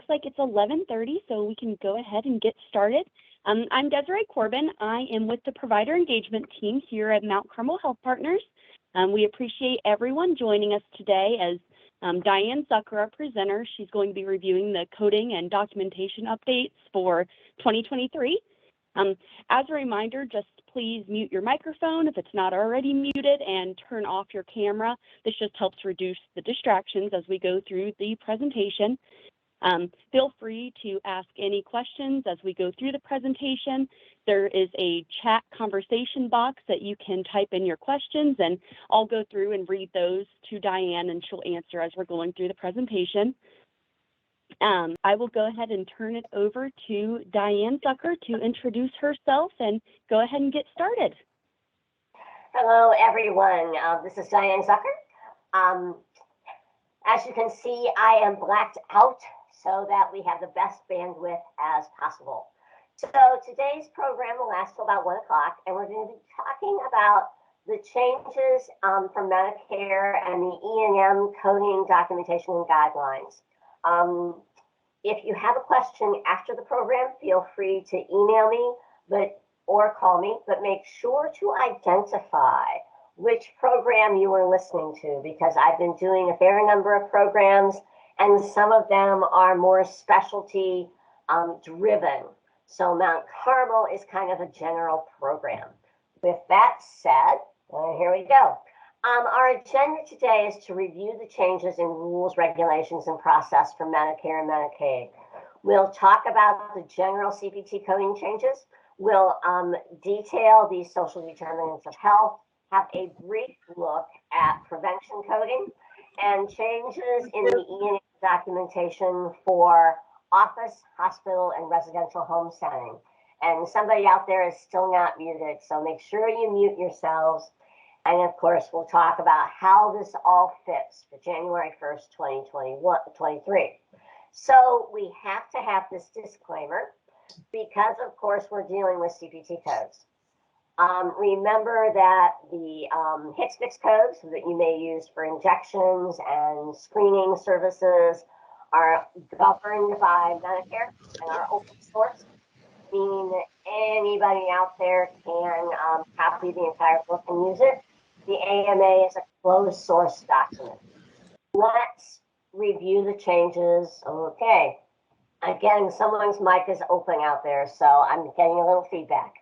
like it's 11:30, so we can go ahead and get started. I'm Desiree Corbin. I am with the provider engagement team here at Mount Carmel Health Partners. We appreciate everyone joining us today as Diane Zucker, our presenter. She's going to be reviewing the coding and documentation updates for 2023. As a reminder, just please mute your microphone if it's not already muted and turn off your camera. This just helps reduce the distractions as we go through the presentation. Feel free to ask any questions as we go through the presentation. There is a chat conversation box that you can type in your questions, and I'll go through and read those to Diane, and she'll answer as we're going through the presentation. I will go ahead and turn it over to Diane Zucker to introduce herself and go ahead and get started. Hello, everyone. This is Diane Zucker. As you can see, I am blacked out so that we have the best bandwidth as possible. So today's program will last till about 1 o'clock, and we're going to be talking about the changes from Medicare and the E&M coding documentation and guidelines. If you have a question after the program, feel free to email me or call me, but make sure to identify which program you are listening to, because I've been doing a fair number of programs and some of them are more specialty driven. So Mount Carmel is kind of a general program. With that said, here we go. Our agenda today is to review the changes in rules, regulations, and process for Medicare and Medicaid. We'll talk about the general CPT coding changes. We'll detail the social determinants of health, have a brief look at prevention coding, and changes in the E&M documentation for office, hospital, and residential home setting. And somebody out there is still not muted, so make sure you mute yourselves. And of course, we'll talk about how this all fits for January 1st, 2023. So we have to have this disclaimer because, of course, we're dealing with CPT codes. Remember that the HCPCS codes that you may use for injections and screening services are governed by Medicare and are open source, meaning that anybody out there can copy the entire book and use it. The AMA is a closed source document. Let's review the changes. Okay. Again, someone's mic is open out there, so I'm getting a little feedback.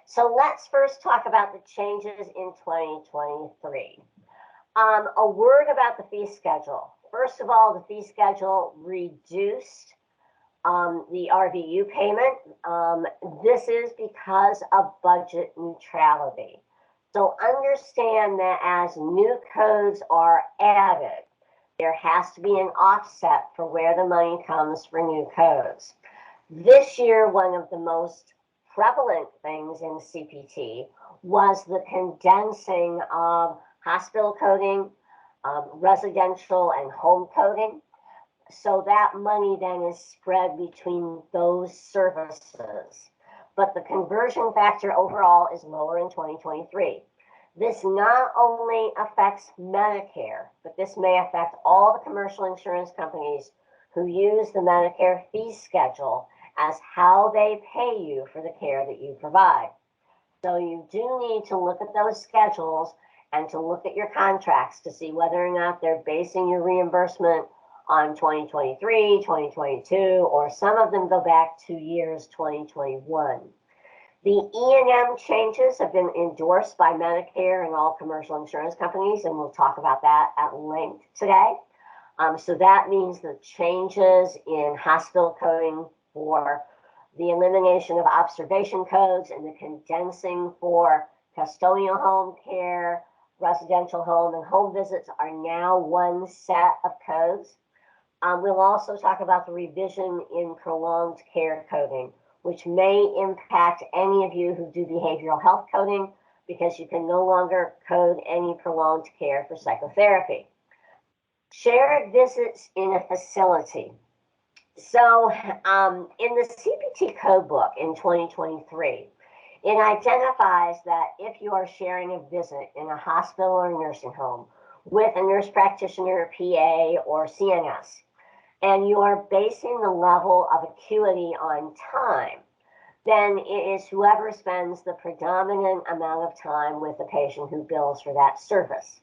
So let's first talk about the changes in 2023. A word about the fee schedule. First of all, the fee schedule reduced the RVU payment. This is because of budget neutrality. So understand that as new codes are added, there has to be an offset for where the money comes for new codes. This year, one of the most prevalent things in CPT was the condensing of hospital coding, residential and home coding. So that money then is spread between those services. But the conversion factor overall is lower in 2023. This not only affects Medicare, but this may affect all the commercial insurance companies who use the Medicare fee schedule as how they pay you for the care that you provide. So you do need to look at those schedules and to look at your contracts to see whether or not they're basing your reimbursement on 2023, 2022, or some of them go back to years 2021. The E&M changes have been endorsed by Medicare and all commercial insurance companies, and we'll talk about that at length today. So that means the changes in hospital coding for the elimination of observation codes and the condensing for custodial home care, residential home, and home visits are now one set of codes. We'll also talk about the revision in prolonged care coding, which may impact any of you who do behavioral health coding because you can no longer code any prolonged care for psychotherapy. Shared visits in a facility. So in the CPT code book in 2023, it identifies that if you are sharing a visit in a hospital or nursing home with a nurse practitioner, PA, or CNS, and you are basing the level of acuity on time, then it is whoever spends the predominant amount of time with the patient who bills for that service.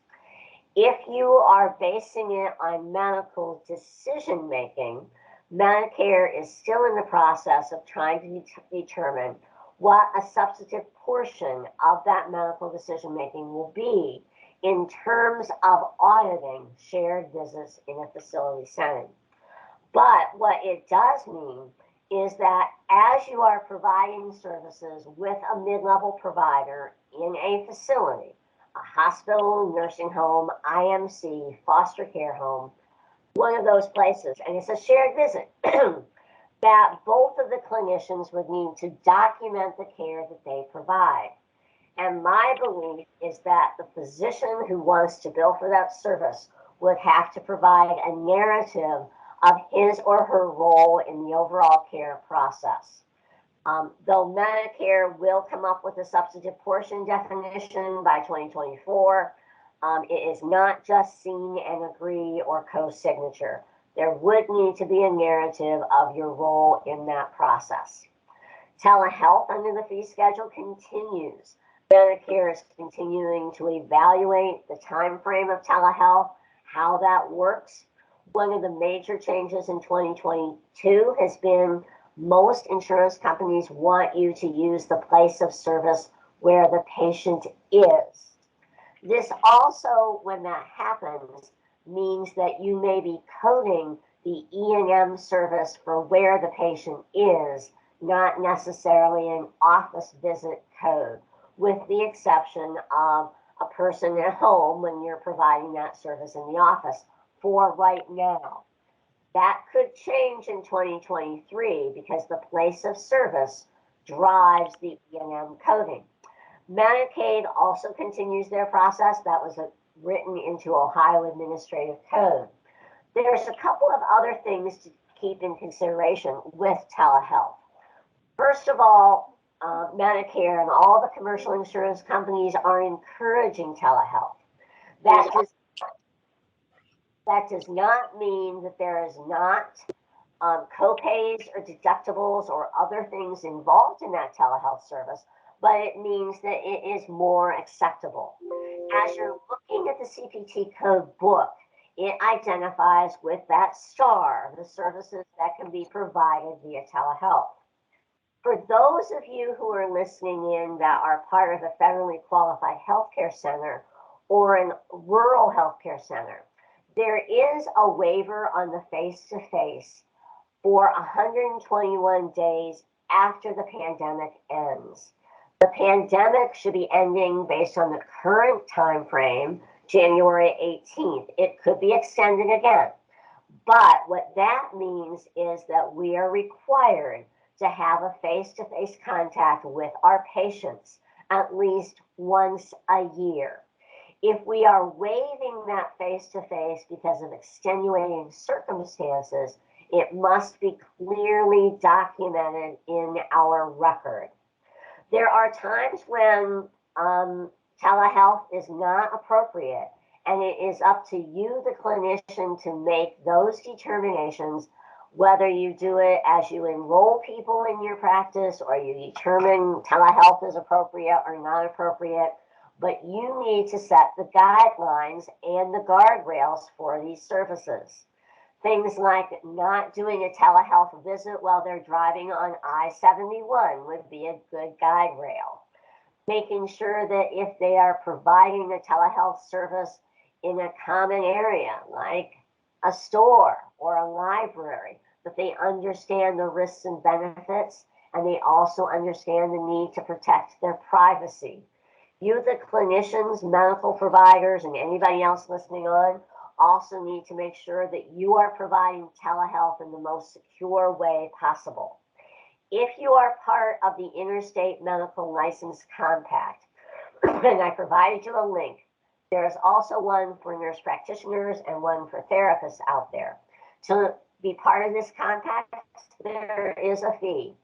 If you are basing it on medical decision making, Medicare is still in the process of trying to determine what a substantive portion of that medical decision making will be in terms of auditing shared visits in a facility setting. But what it does mean is that as you are providing services with a mid-level provider in a facility, a hospital, nursing home, IMC, foster care home, one of those places, and it's a shared visit, that both of the clinicians would need to document the care that they provide. And my belief is that the physician who wants to bill for that service would have to provide a narrative of his or her role in the overall care process. Though Medicare will come up with a substantive portion definition by 2024, it is not just seen and agree or co-signature. There would need to be a narrative of your role in that process. Telehealth under the fee schedule continues. Medicare is continuing to evaluate the time frame of telehealth, how that works. One of the major changes in 2022 has been most insurance companies want you to use the place of service where the patient is. This also, when that happens, means that you may be coding the E&M service for where the patient is, not necessarily an office visit code, with the exception of a person at home when you're providing that service in the office for right now. That could change in 2023 because the place of service drives the E&M coding. Medicaid also continues their process. That was written into Ohio Administrative Code. There's a couple of other things to keep in consideration with telehealth. First of all, Medicare and all the commercial insurance companies are encouraging telehealth. That does not mean that there is not copays or deductibles or other things involved in that telehealth service, but it means that it is more acceptable. As you're looking at the CPT code book, it identifies with that star the services that can be provided via telehealth. For those of you who are listening in that are part of a federally qualified healthcare center or a rural healthcare center, there is a waiver on the face-to-face for 121 days after the pandemic ends. The pandemic should be ending based on the current time frame, January 18th. It could be extended again. But what that means is that we are required to have a face-to-face contact with our patients at least once a year. If we are waiving that face-to-face because of extenuating circumstances, it must be clearly documented in our record. There are times when telehealth is not appropriate, and it is up to you, the clinician, to make those determinations, whether you do it as you enroll people in your practice or you determine telehealth is appropriate or not appropriate. But you need to set the guidelines and the guardrails for these services. Things like not doing a telehealth visit while they're driving on I-71 would be a good guide rail. Making sure that if they are providing a telehealth service in a common area, like a store or a library, that they understand the risks and benefits, and they also understand the need to protect their privacy. You, the clinicians, medical providers, and anybody else listening on, also need to make sure that you are providing telehealth in the most secure way possible. If you are part of the Interstate Medical License Compact, and I provided you a link, there is also one for nurse practitioners and one for therapists out there. To be part of this compact, there is a fee.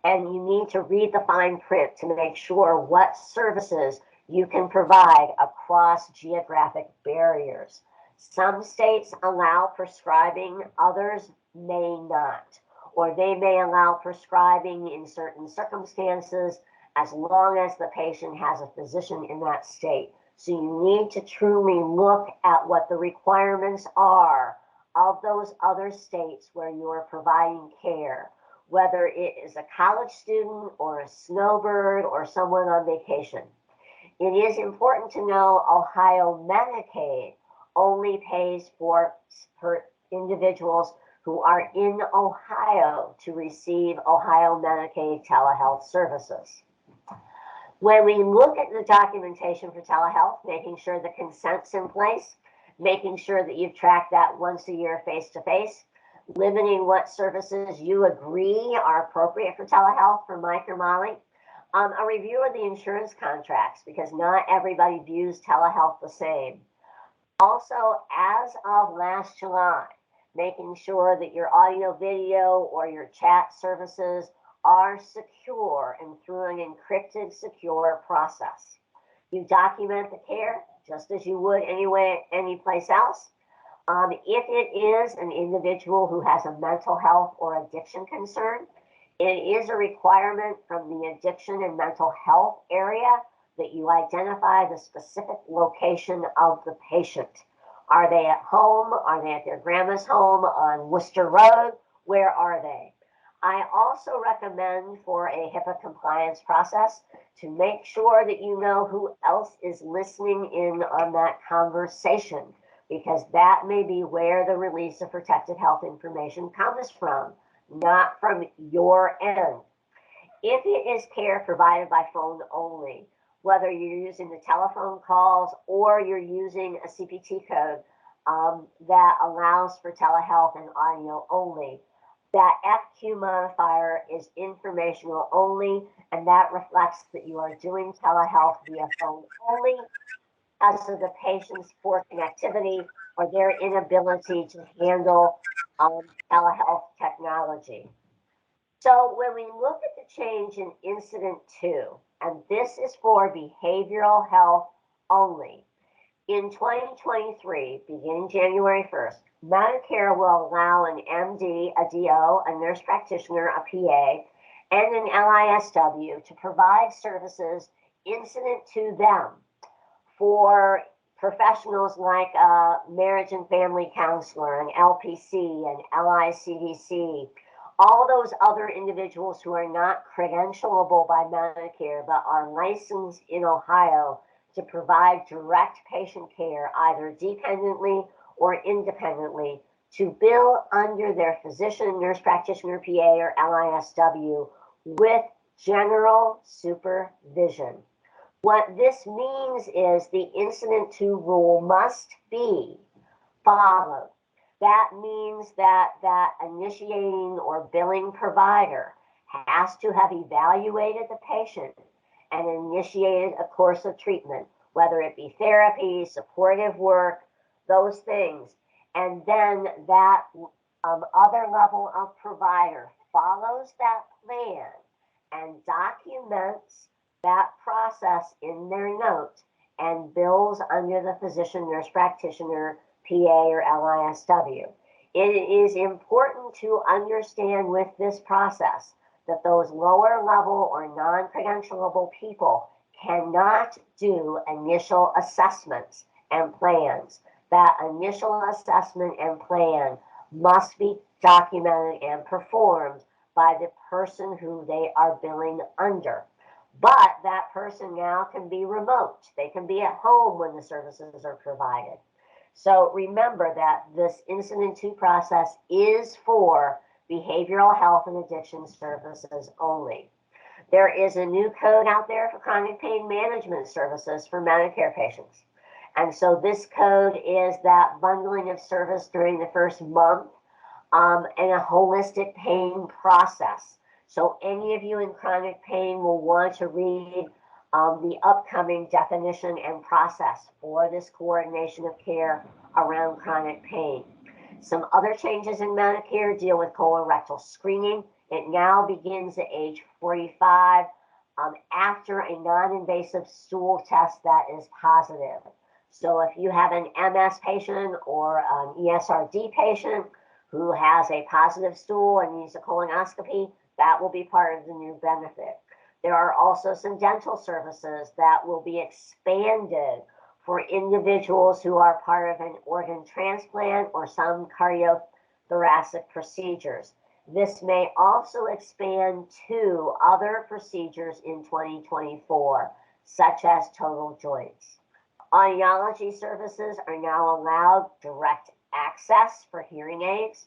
And you need to read the fine print to make sure what services you can provide across geographic barriers. Some states allow prescribing, others may not, or they may allow prescribing in certain circumstances as long as the patient has a physician in that state. So you need to truly look at what the requirements are of those other states where you are providing care, whether it is a college student or a snowbird or someone on vacation. It is important to know Ohio Medicaid only pays for individuals who are in Ohio to receive Ohio Medicaid telehealth services. When we look at the documentation for telehealth, making sure the consent's in place, making sure that you've tracked that once a year face-to-face, limiting what services you agree are appropriate for telehealth for Mike or Molly, a review of the insurance contracts, because not everybody views telehealth the same. Also, as of last July, making sure that your audio, video, or your chat services are secure and through an encrypted, secure process. You document the care just as you would any place else. If it is an individual who has a mental health or addiction concern, it is a requirement from the addiction and mental health area that you identify the specific location of the patient. Are they at home? Are they at their grandma's home on Worcester Road? Where are they? I also recommend for a HIPAA compliance process to make sure that you know who else is listening in on that conversation, because that may be where the release of protected health information comes from, not from your end. If it is care provided by phone only, whether you're using the telephone calls or you're using a CPT code that allows for telehealth and audio only, that FQ modifier is informational only, and that reflects that you are doing telehealth via phone only because of the patient's poor connectivity or their inability to handle telehealth technology. So when we look at the change in incident 2, and this is for behavioral health only, in 2023, beginning January 1st, Medicare will allow an MD, a DO, a nurse practitioner, a PA, and an LISW to provide services incident to them for professionals like a marriage and family counselor, an LPC, an LICDC, all those other individuals who are not credentialable by Medicare but are licensed in Ohio to provide direct patient care, either dependently or independently, to bill under their physician, nurse practitioner, PA, or LISW with general supervision. What this means is the incident 2 rule must be followed. That means that initiating or billing provider has to have evaluated the patient and initiated a course of treatment, whether it be therapy, supportive work, those things. And then that other level of provider follows that plan and documents that process in their note and bills under the physician, nurse practitioner, PA, or LISW. It is important to understand with this process that those lower level or non-credentialable people cannot do initial assessments and plans. That initial assessment and plan must be documented and performed by the person who they are billing under. But that person now can be remote. They can be at home when the services are provided. So remember that this incident 2 process is for behavioral health and addiction services only. There is a new code out there for chronic pain management services for Medicare patients. And so this code is that bundling of service during the first month and a holistic pain process. So any of you in chronic pain will want to read the upcoming definition and process for this coordination of care around chronic pain. Some other changes in Medicare deal with colorectal screening. It now begins at age 45 after a non-invasive stool test that is positive. So if you have an MS patient or an ESRD patient who has a positive stool and needs a colonoscopy, that will be part of the new benefit. There are also some dental services that will be expanded for individuals who are part of an organ transplant or some cardiothoracic procedures. This may also expand to other procedures in 2024, such as total joints. Audiology services are now allowed direct access for hearing aids.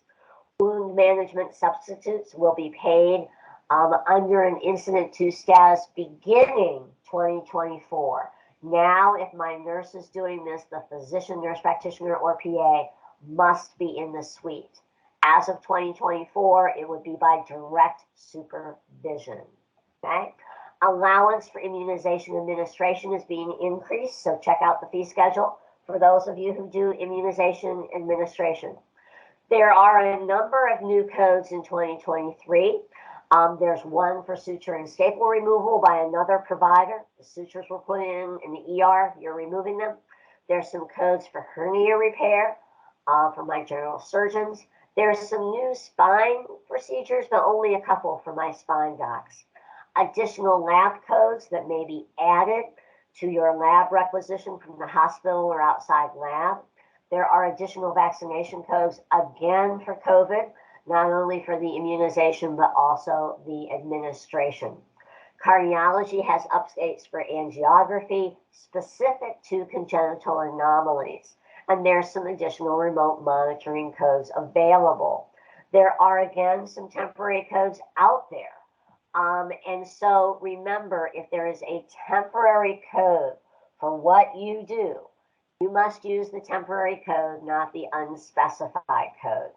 Wound management substitutes will be paid under an incident to status beginning 2024. Now, if my nurse is doing this, the physician, nurse practitioner, or PA must be in the suite. As of 2024, it would be by direct supervision. Okay? Allowance for immunization administration is being increased, so check out the fee schedule for those of you who do immunization administration. There are a number of new codes in 2023. There's one for suture and staple removal by another provider. The sutures were put in the ER, you're removing them. There's some codes for hernia repair for my general surgeons. There's some new spine procedures, but only a couple for my spine docs. Additional lab codes that may be added to your lab requisition from the hospital or outside lab. There are additional vaccination codes, again for COVID, not only for the immunization, but also the administration. Cardiology has updates for angiography specific to congenital anomalies, and there's some additional remote monitoring codes available. There are, again, some temporary codes out there. And so remember, if there is a temporary code for what you do, you must use the temporary code, not the unspecified code.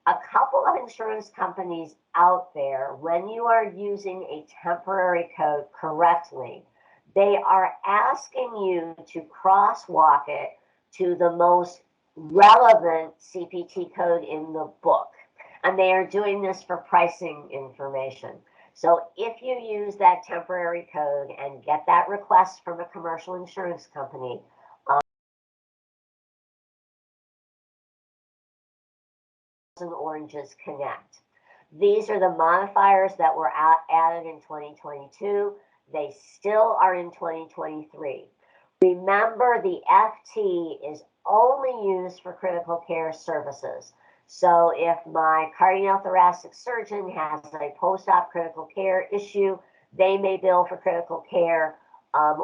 A couple of insurance companies out there, when you are using a temporary code correctly, they are asking you to crosswalk it to the most relevant CPT code in the book. And they are doing this for pricing information. So if you use that temporary code and get that request from a commercial insurance company, and oranges connect. These are the modifiers that were added in 2022. They still are in 2023. Remember, the FT is only used for critical care services. So if my cardiothoracic surgeon has a post-op critical care issue, they may bill for critical care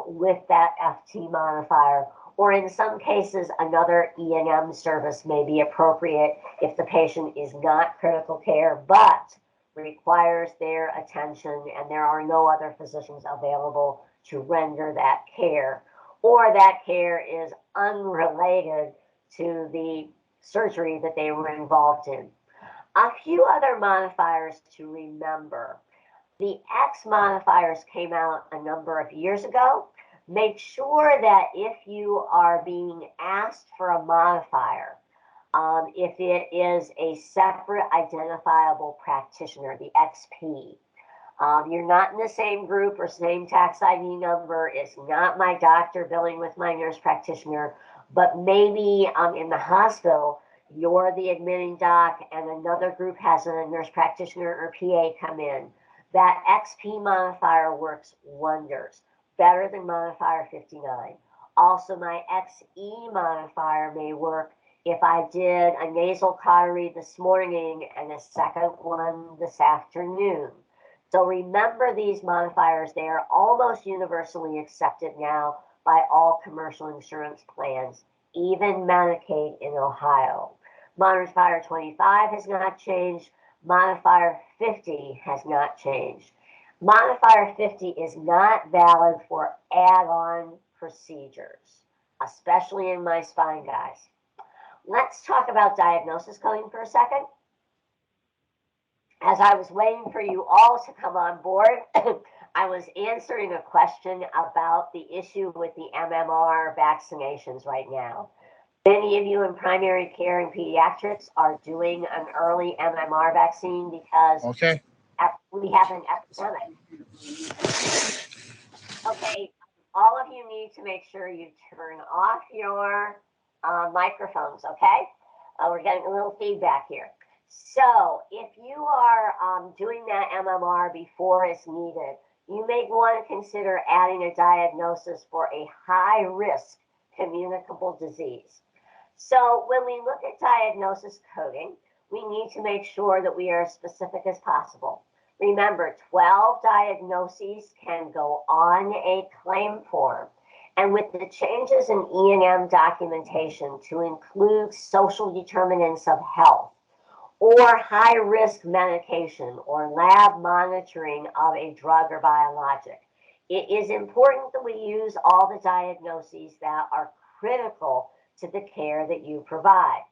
with that FT modifier. Or in some cases, another E&M service may be appropriate if the patient is not critical care, but requires their attention and there are no other physicians available to render that care, or that care is unrelated to the surgery that they were involved in. A few other modifiers to remember. The X modifiers came out a number of years ago. Make sure that if you are being asked for a modifier, if it is a separate identifiable practitioner, the XP, you're not in the same group or same tax ID number. It's not my doctor billing with my nurse practitioner, but maybe in the hospital, you're the admitting doc and another group has a nurse practitioner or PA come in. That XP modifier works wonders. Better than modifier 59. Also, my XE modifier may work if I did a nasal cautery this morning and a second one this afternoon. So remember these modifiers. They are almost universally accepted now by all commercial insurance plans, even Medicaid in Ohio. Modifier 25 has not changed. Modifier 50 has not changed. Modifier 50 is not valid for add-on procedures, especially in my spine guys. Let's talk about diagnosis coding for a second. As I was waiting for you all to come on board, I was answering a question about the issue with the MMR vaccinations right now. Many of you in primary care and pediatrics are doing an early MMR vaccine because we have an epidemic. Okay, all of you need to make sure you turn off your microphones, okay? We're getting a little feedback here. So if you are doing that MMR before it's needed, you may want to consider adding a diagnosis for a high-risk communicable disease. So when we look at diagnosis coding, we need to make sure that we are as specific as possible. Remember, 12 diagnoses can go on a claim form. And with the changes in E&M documentation to include social determinants of health, or high-risk medication or lab monitoring of a drug or biologic, it is important that we use all the diagnoses that are critical to the care that you provide.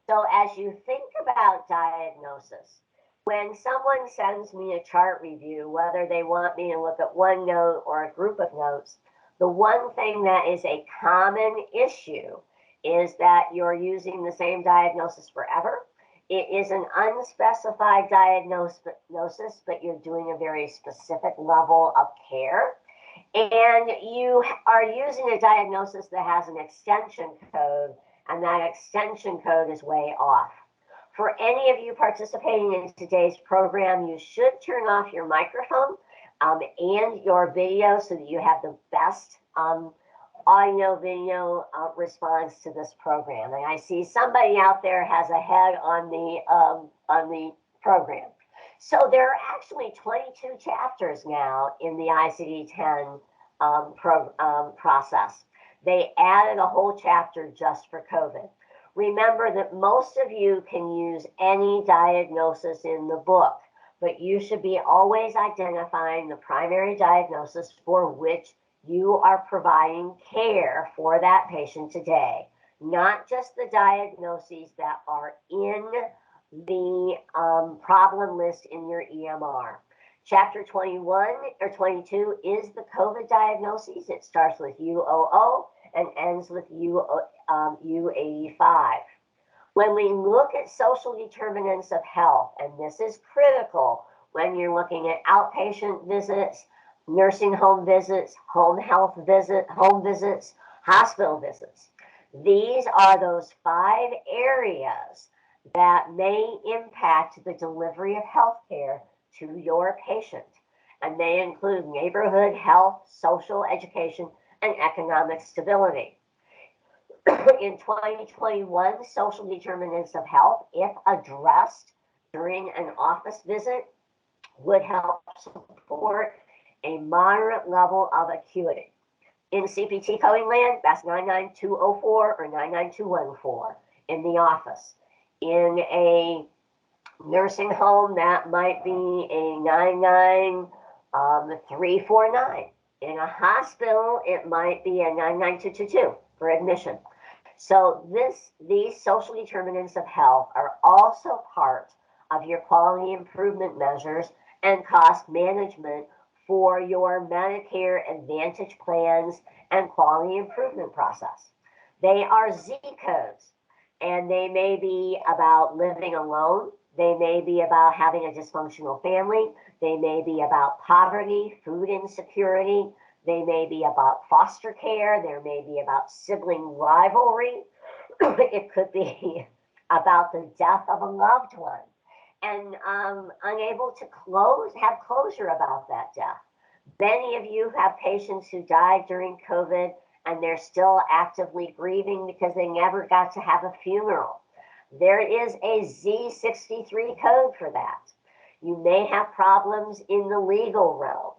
So as you think about diagnosis, when someone sends me a chart review, whether they want me to look at one note or a group of notes, the one thing that is a common issue is that you're using the same diagnosis forever. It is an unspecified diagnosis, but you're doing a very specific level of care. And you are using a diagnosis that has an extension code, and that extension code is way off. For any of you participating in today's program, you should turn off your microphone and your video so that you have the best audio-video response to this program. And I see somebody out there has a head on the program. So there are actually 22 chapters now in the ICD-10 process. They added a whole chapter just for COVID. Remember that most of you can use any diagnosis in the book, but you should be always identifying the primary diagnosis for which you are providing care for that patient today, not just the diagnoses that are in the problem list in your EMR. Chapter 21 or 22 is the COVID diagnoses. It starts with UOO and ends with U85. When we look at social determinants of health, and this is critical when you're looking at outpatient visits, nursing home visits, home health visits, home visits, hospital visits. These are those 5 areas that may impact the delivery of health care to your patient. And they include neighborhood health, social education, and economic stability. In 2021, social determinants of health, if addressed during an office visit, would help support a moderate level of acuity. In CPT coding land, that's 99204 or 99214 in the office. In a nursing home, that might be a 99349. In a hospital, it might be a 99222 for admission. So these social determinants of health are also part of your quality improvement measures and cost management for your Medicare Advantage plans and quality improvement process. They are Z codes, and they may be about living alone. They may be about having a dysfunctional family. They may be about poverty, food insecurity. They may be about foster care. There may be about sibling rivalry. It could be about the death of a loved one and unable to have closure about that death. Many of you have patients who died during COVID and they're still actively grieving because they never got to have a funeral. There is a Z63 code for that. You may have problems in the legal realm.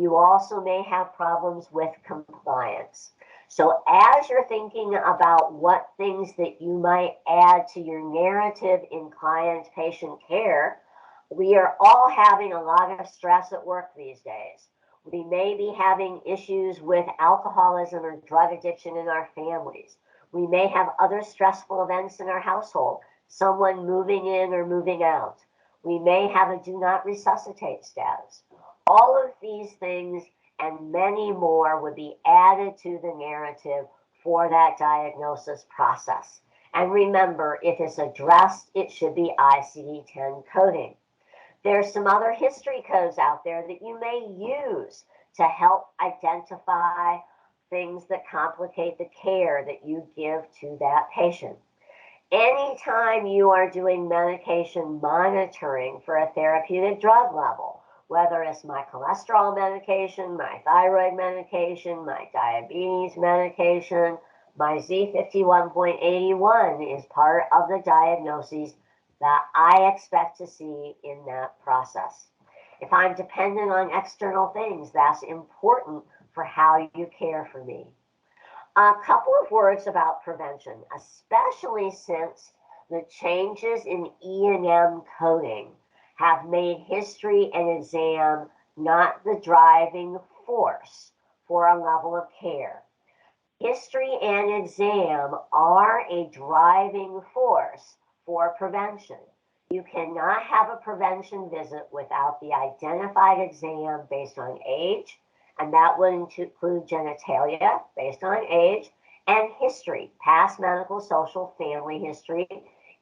You also may have problems with compliance. So as you're thinking about what things that you might add to your narrative in client-patient care, we are all having a lot of stress at work these days. We may be having issues with alcoholism or drug addiction in our families. We may have other stressful events in our household, someone moving in or moving out. We may have a do not resuscitate status. All of these things and many more would be added to the narrative for that diagnosis process. And remember, if it's addressed, it should be ICD-10 coding. There's some other history codes out there that you may use to help identify things that complicate the care that you give to that patient. Anytime you are doing medication monitoring for a therapeutic drug level, whether it's my cholesterol medication, my thyroid medication, my diabetes medication, my Z51.81 is part of the diagnoses that I expect to see in that process. If I'm dependent on external things, that's important for how you care for me. A couple of words about prevention, especially since the changes in E&M coding have made history and exam not the driving force for a level of care. History and exam are a driving force for prevention. You cannot have a prevention visit without the identified exam based on age, and that would include genitalia based on age, and history, past medical, social, family history,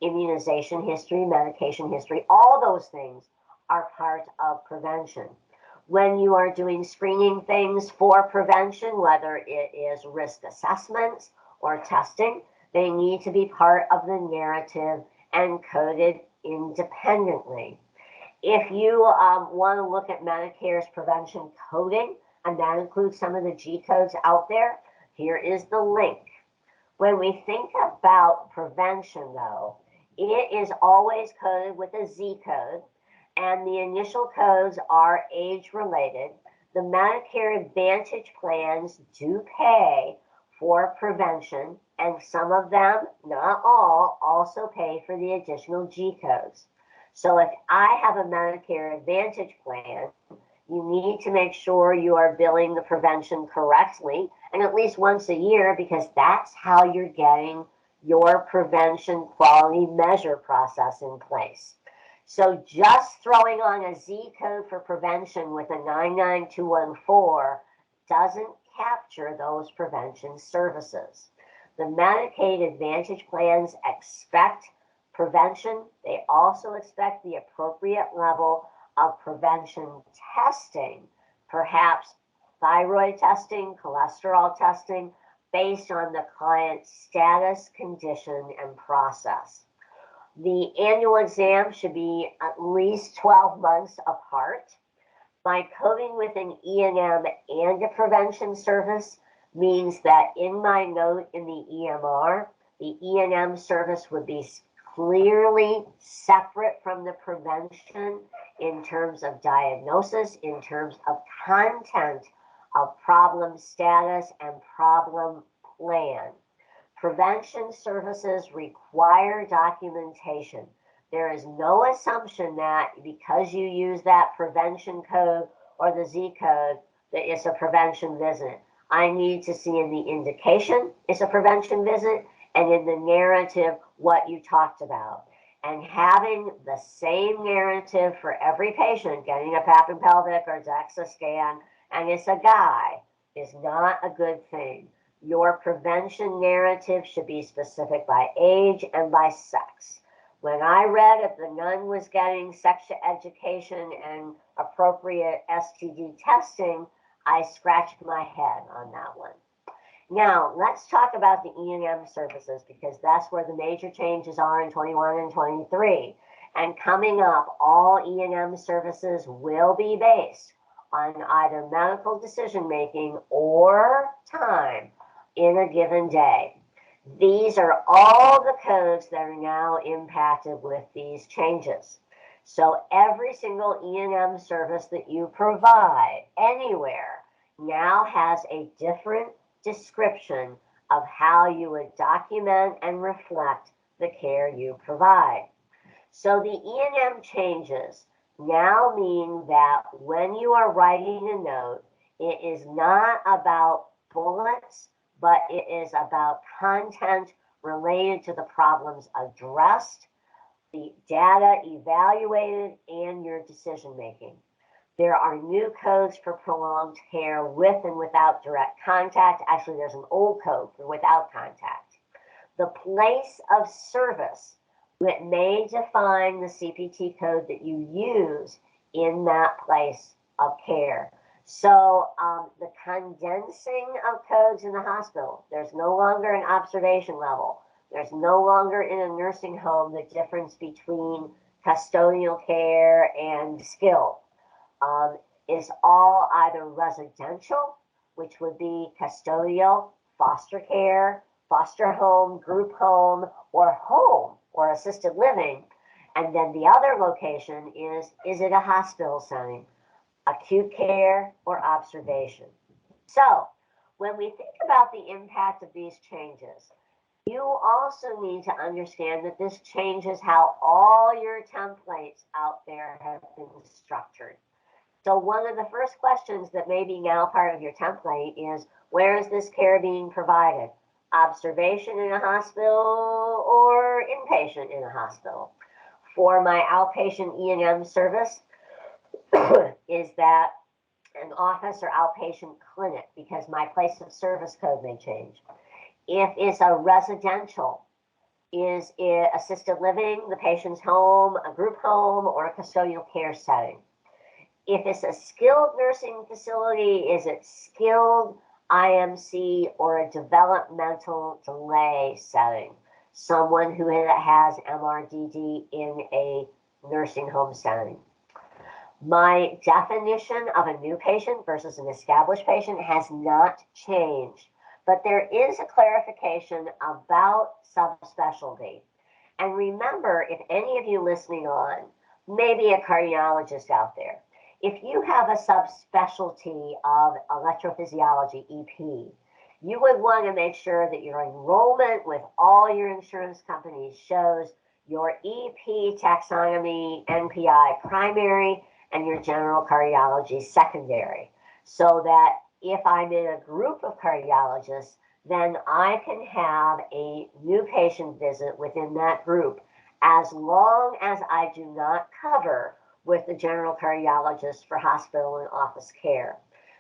immunization history, medication history. All those things are part of prevention. When you are doing screening things for prevention, whether it is risk assessments or testing, they need to be part of the narrative and coded independently. If you want to look at Medicare's prevention coding, and that includes some of the G codes out there, here is the link. When we think about prevention, though, it is always coded with a Z code, and the initial codes are age-related. The Medicare Advantage plans do pay for prevention, and some of them, not all, also pay for the additional G codes. So if I have a Medicare Advantage plan, you need to make sure you are billing the prevention correctly and at least once a year, because that's how you're getting your prevention quality measure process in place. So just throwing on a Z code for prevention with a 99214 doesn't capture those prevention services. The Medicaid Advantage plans expect prevention. They also expect the appropriate level of prevention testing, perhaps thyroid testing, cholesterol testing, based on the client's status, condition, and process. The annual exam should be at least 12 months apart. My coding with an E&M and a prevention service means that in my note in the EMR, the E&M service would be clearly separate from the prevention in terms of diagnosis, in terms of content of problem status and problem plan. Prevention services require documentation. There is no assumption that because you use that prevention code or the Z code that it's a prevention visit. I need to see in the indication it's a prevention visit and in the narrative what you talked about. And having the same narrative for every patient, getting a pap and pelvic or DEXA scan, and it's a guy, is not a good thing. Your prevention narrative should be specific by age and by sex. When I read if the nun was getting sex education and appropriate STD testing, I scratched my head on that one. Now, let's talk about the E&M services, because that's where the major changes are in 21 and 23. And coming up, all E&M services will be based on either medical decision-making or time in a given day. These are all the codes that are now impacted with these changes. So every single E&M service that you provide anywhere now has a different description of how you would document and reflect the care you provide. So the E&M changes now mean that when you are writing a note, it is not about bullets, but it is about content related to the problems addressed, the data evaluated, and your decision making. There are new codes for prolonged care with and without direct contact. Actually, there's an old code for without contact. The place of service, it may define the CPT code that you use in that place of care. So the condensing of codes in the hospital, there's no longer an observation level. There's no longer in a nursing home the difference between custodial care and skilled. Is all either residential, which would be custodial, foster care, foster home, group home, or assisted living. And then the other location is it a hospital setting, acute care, or observation? So when we think about the impact of these changes, you also need to understand that this changes how all your templates out there have been structured. So one of the first questions that may be now part of your template is, where is this care being provided? Observation in a hospital or inpatient in a hospital? For my outpatient E&M service, is that an office or outpatient clinic, because my place of service code may change. If it's a residential, is it assisted living, the patient's home, a group home, or a custodial care setting? If it's a skilled nursing facility, is it skilled, IMC, or a developmental delay setting? Someone who has MRDD in a nursing home setting. My definition of a new patient versus an established patient has not changed, but there is a clarification about subspecialty. And remember, if any of you listening on, maybe a cardiologist out there, if you have a subspecialty of electrophysiology, EP, you would want to make sure that your enrollment with all your insurance companies shows your EP taxonomy NPI primary and your general cardiology secondary, so that if I'm in a group of cardiologists, then I can have a new patient visit within that group, as long as I do not cover with the general cardiologist for hospital and office care.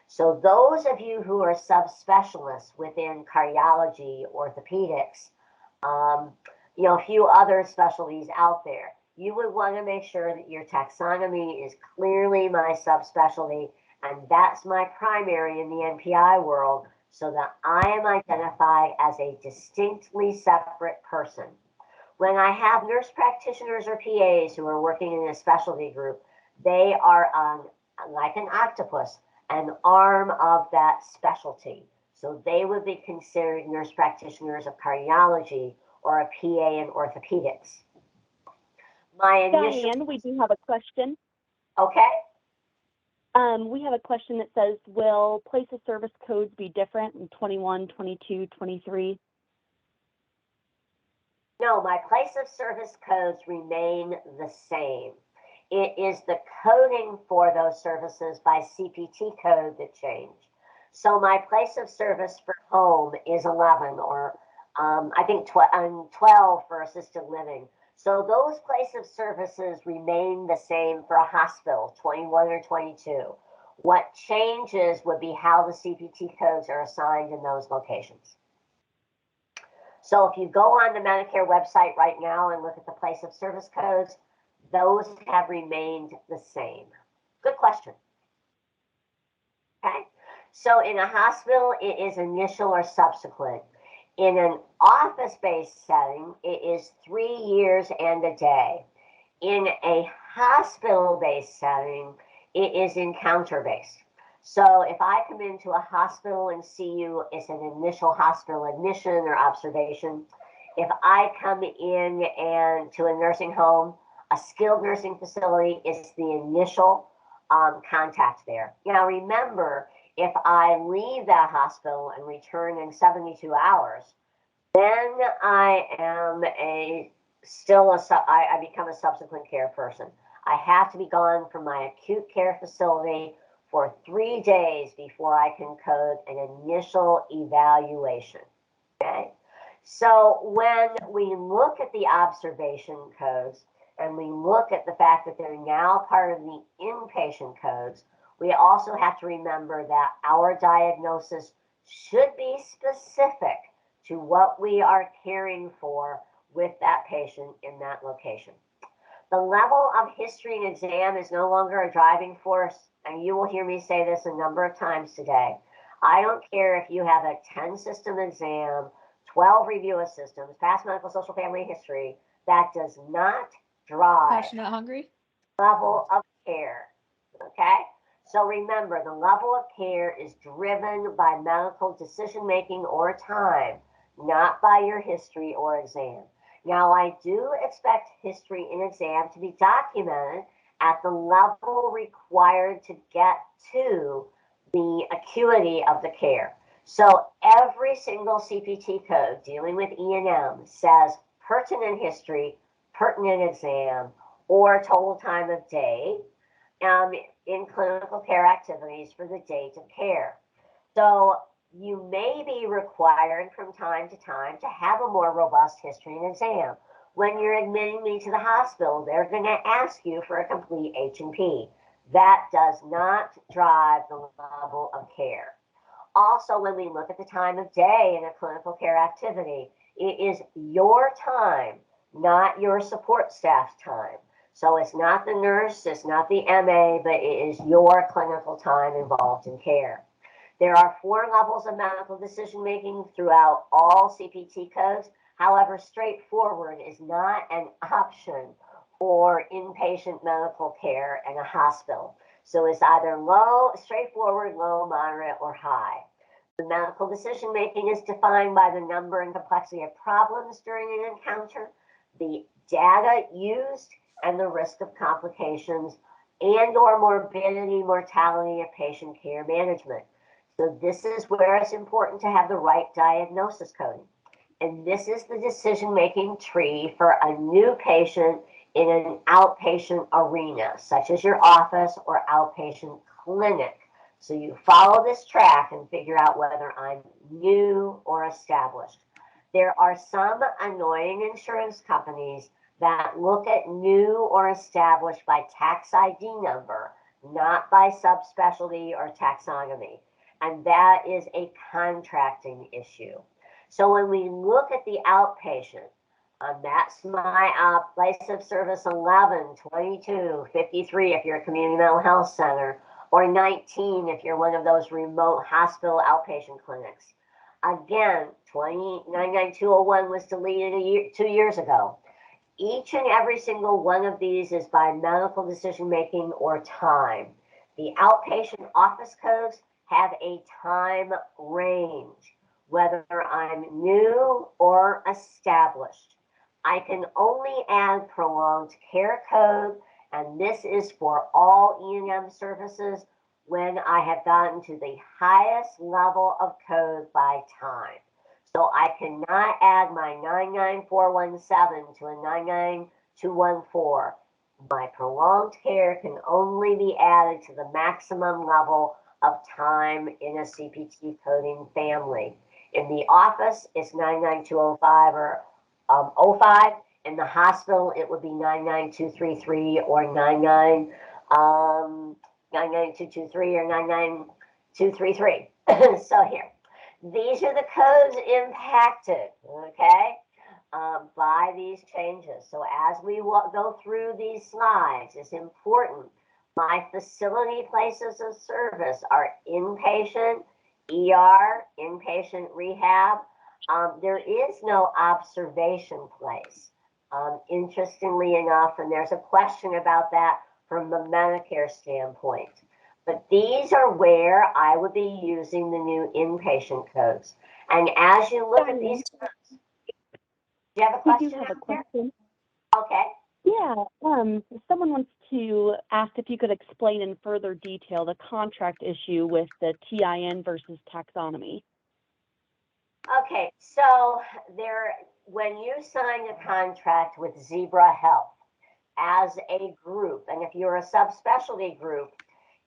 So those of you who are subspecialists within cardiology, orthopedics, a few other specialties out there, you would want to make sure that your taxonomy is clearly my subspecialty, and that's my primary in the NPI world, so that I am identified as a distinctly separate person. When I have nurse practitioners or PAs who are working in a specialty group, they are like an octopus, an arm of that specialty. So they would be considered nurse practitioners of cardiology or a PA in orthopedics. Diane, we do have a question. Okay. We have a question that says, will place of service codes be different in 21, 22, 23? No, my place of service codes remain the same. It is the coding for those services by CPT code that change. So my place of service for home is 11, or I think 12 for assisted living. So those place of services remain the same for a hospital, 21 or 22. What changes would be how the CPT codes are assigned in those locations. So if you go on the Medicare website right now and look at the place of service codes, those have remained the same. Good question. Okay. So in a hospital, it is initial or subsequent. In an office-based setting, it is 3 years and a day. In a hospital-based setting, it is encounter-based. So if I come into a hospital and see you, it's an initial hospital admission or observation. If I come in and to a nursing home, a skilled nursing facility, it's the initial contact there. Now remember, if I leave that hospital and return in 72 hours, then I am I become a subsequent care person. I have to be gone from my acute care facility for 3 days before I can code an initial evaluation. Okay? So when we look at the observation codes and we look at the fact that they're now part of the inpatient codes, we also have to remember that our diagnosis should be specific to what we are caring for with that patient in that location. The level of history and exam is no longer a driving force. and you will hear me say this a number of times today, I don't care if you have a 10 system exam, 12 review of systems, past medical, social, family history, that does not drive Passionate, hungry. level of care. Okay? So remember, the level of care is driven by medical decision making or time, not by your history or exam. Now, I do expect history and exam to be documented at the level required to get to the acuity of the care. So every single CPT code dealing with E&M says pertinent history, pertinent exam, or total time of day in clinical care activities for the date of care. So you may be required from time to time to have a more robust history and exam. When you're admitting me to the hospital, they're going to ask you for a complete H&P. That does not drive the level of care. Also, when we look at the time of day in a clinical care activity, it is your time, not your support staff's time. So it's not the nurse, it's not the MA, but it is your clinical time involved in care. There are 4 levels of medical decision making throughout all CPT codes. However, straightforward is not an option for inpatient medical care in a hospital. So it's either low, straightforward, low, moderate, or high. The medical decision making is defined by the number and complexity of problems during an encounter, the data used, and the risk of complications and or morbidity, mortality of patient care management. So this is where it's important to have the right diagnosis coding. And this is the decision-making tree for a new patient in an outpatient arena, such as your office or outpatient clinic. So you follow this track and figure out whether I'm new or established. There are some annoying insurance companies that look at new or established by tax ID number, not by subspecialty or taxonomy. And that is a contracting issue. So when we look at the outpatient, that's my place of service 11, 22, 53 if you're a community mental health center, or 19 if you're one of those remote hospital outpatient clinics. Again, 99201 was deleted 2 years ago. Each and every single one of these is by medical decision making or time. The outpatient office codes have a time range, whether I'm new or established. I can only add prolonged care code, and this is for all E&M services when I have gotten to the highest level of code by time. So I cannot add my 99417 to a 99214. My prolonged care can only be added to the maximum level of time in a CPT coding family. In the office, it's 99205 or 05. In the hospital, it would be 99233 or 99223 or 99233. So here, these are the codes impacted, okay, by these changes. So as we go through these slides, it's important. My facility places of service are inpatient, ER, inpatient rehab. There is no observation place, interestingly enough, and there's a question about that from the Medicare standpoint. But these are where I would be using the new inpatient codes. And as you look at these codes, do you have a question? We do have a question. Okay. Yeah, someone wants to ask if you could explain in further detail the contract issue with the TIN versus taxonomy. Okay, so when you sign a contract with Zebra Health as a group, and if you're a subspecialty group,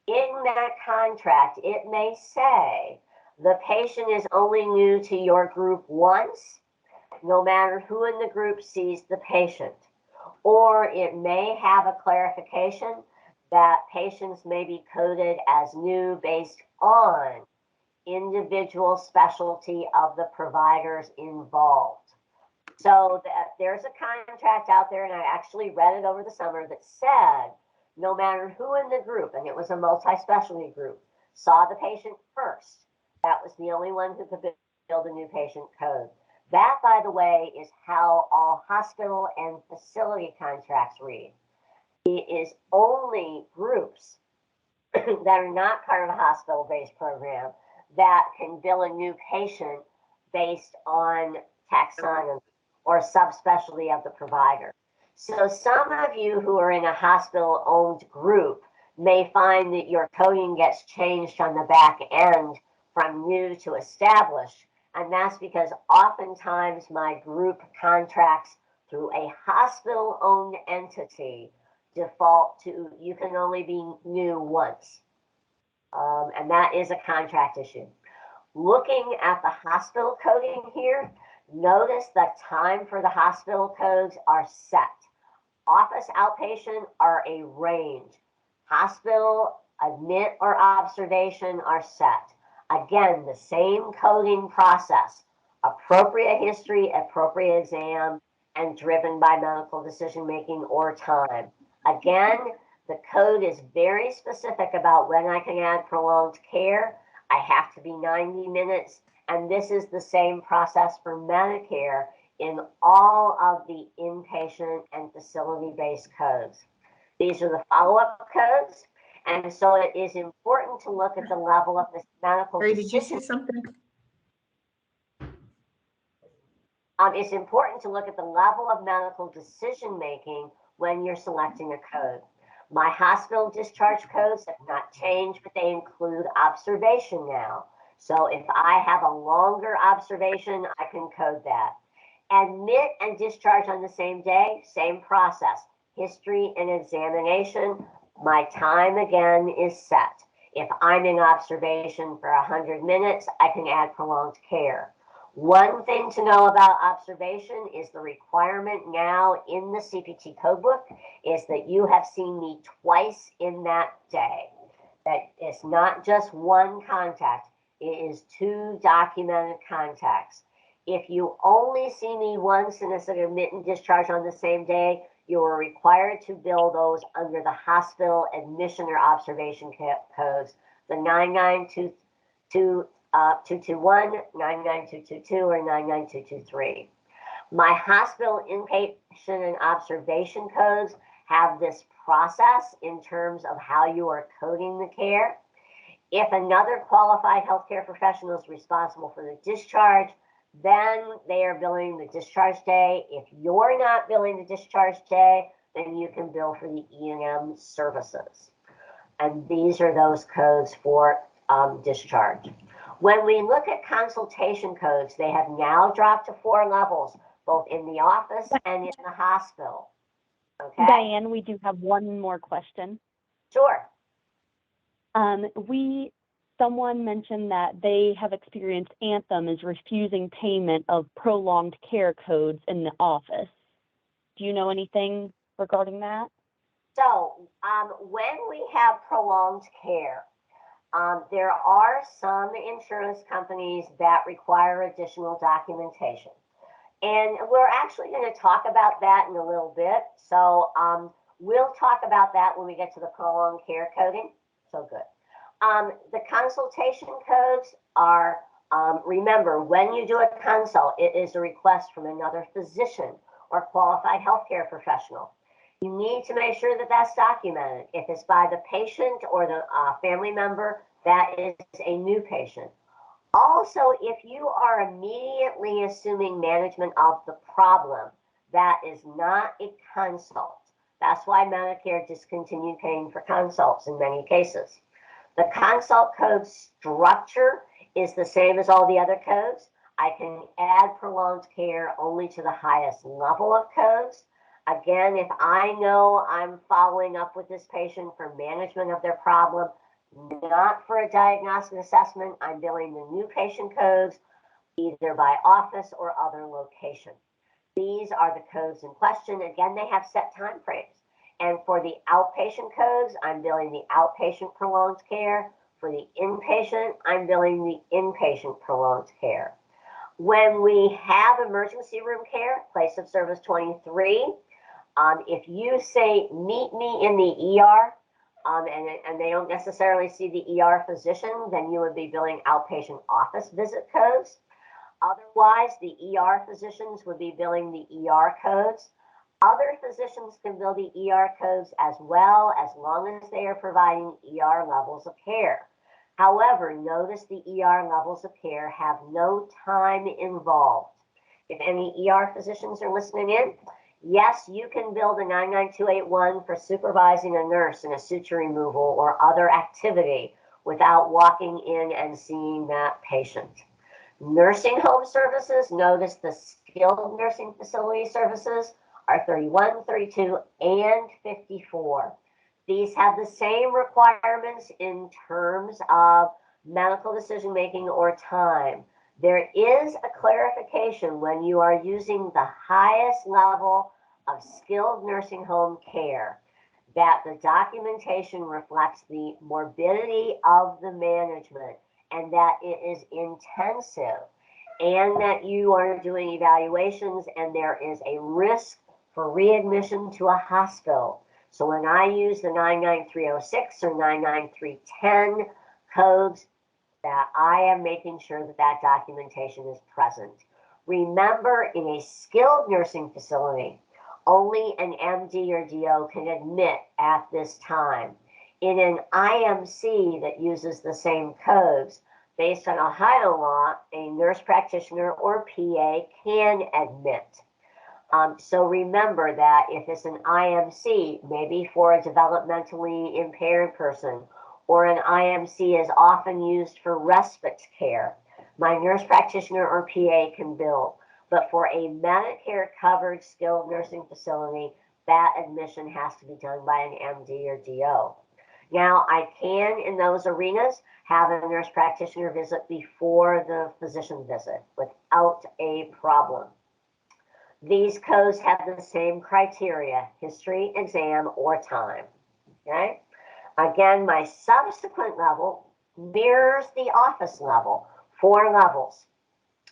in that contract, it may say the patient is only new to your group once, no matter who in the group sees the patient. Or it may have a clarification that patients may be coded as new based on individual specialty of the providers involved. So there's a contract out there, and I actually read it over the summer, that said no matter who in the group, and it was a multi-specialty group, saw the patient first. That was the only one who could build a new patient code. That, by the way, is how all hospital and facility contracts read. It is only groups that are not part of a hospital-based program that can bill a new patient based on taxonomy or subspecialty of the provider. So some of you who are in a hospital-owned group may find that your coding gets changed on the back end from new to established, and that's because oftentimes my group contracts through a hospital-owned entity default to you can only be new once. And that is a contract issue. Looking at the hospital coding here, notice the time for the hospital codes are set. Office outpatient are a range. Hospital, admit, or observation are set. Again, the same coding process. Appropriate history, appropriate exam, and driven by medical decision making or time. Again, the code is very specific about when I can add prolonged care. I have to be 90 minutes, and this is the same process for Medicare in all of the inpatient and facility-based codes. These are the follow-up codes, and so it is important to look at the level of this medical decision. Did you say something? It's important to look at the level of medical decision-making when you're selecting a code. My hospital discharge codes have not changed, but they include observation now. So if I have a longer observation, I can code that. Admit and discharge on the same day, same process. History and examination, my time again is set. If I'm in observation for 100 minutes, I can add prolonged care. One thing to know about observation is the requirement now in the CPT code book is that you have seen me twice in that day. That it's not just one contact, it is 2 documented contacts. If you only see me once and it's an admit and discharge on the same day, you are required to bill those under the hospital admission or observation codes, the 99221, 99222, or 99223. My hospital inpatient and observation codes have this process in terms of how you are coding the care. If another qualified healthcare professional is responsible for the discharge, then they are billing the discharge day. If you're not billing the discharge day, then you can bill for the E&M services. And these are those codes for discharge. When we look at consultation codes, they have now dropped to 4 levels, both in the office and in the hospital. Okay? Diane, we do have one more question. Sure. Someone mentioned that they have experienced Anthem is refusing payment of prolonged care codes in the office. Do you know anything regarding that? So when we have prolonged care, there are some insurance companies that require additional documentation. And we're actually going to talk about that in a little bit. So we'll talk about that when we get to the prolonged care coding. So good. The consultation codes are, remember, when you do a consult, it is a request from another physician or qualified healthcare professional. You need to make sure that that's documented. If it's by the patient or the family member, that is a new patient. Also, if you are immediately assuming management of the problem, that is not a consult. That's why Medicare discontinued paying for consults in many cases. The consult code structure is the same as all the other codes. I can add prolonged care only to the highest level of codes. Again, if I know I'm following up with this patient for management of their problem, not for a diagnostic assessment, I'm billing the new patient codes either by office or other location. These are the codes in question. Again, they have set time frames. And for the outpatient codes, I'm billing the outpatient prolonged care. For the inpatient, I'm billing the inpatient prolonged care. When we have emergency room care, place of service 23, If you say, meet me in the ER, and they don't necessarily see the ER physician, then you would be billing outpatient office visit codes. Otherwise, the ER physicians would be billing the ER codes. Other physicians can bill the ER codes as well, as long as they are providing ER levels of care. However, notice the ER levels of care have no time involved. If any ER physicians are listening in, yes, you can bill the 99281 for supervising a nurse in a suture removal or other activity without walking in and seeing that patient. Nursing home services, notice the skilled nursing facility services are 31, 32, and 54. These have the same requirements in terms of medical decision making or time. There is a clarification when you are using the highest level of skilled nursing home care, that the documentation reflects the morbidity of the management and that it is intensive, and that you are doing evaluations and there is a risk for readmission to a hospital. So when I use the 99306 or 99310 codes, that I am making sure that that documentation is present. Remember, in a skilled nursing facility, only an MD or DO can admit at this time. In an IMC that uses the same codes, based on Ohio law, a nurse practitioner or PA can admit. So remember that if it's an IMC, maybe for a developmentally impaired person, or an IMC is often used for respite care, my nurse practitioner or PA can bill. But for a Medicare covered skilled nursing facility, that admission has to be done by an MD or DO. Now, I can, in those arenas, have a nurse practitioner visit before the physician visit without a problem. These codes have the same criteria: history, exam, or time. Okay? Again, my subsequent level mirrors the office level, 4 levels.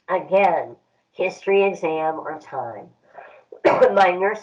Again, history, exam, or time. My nursing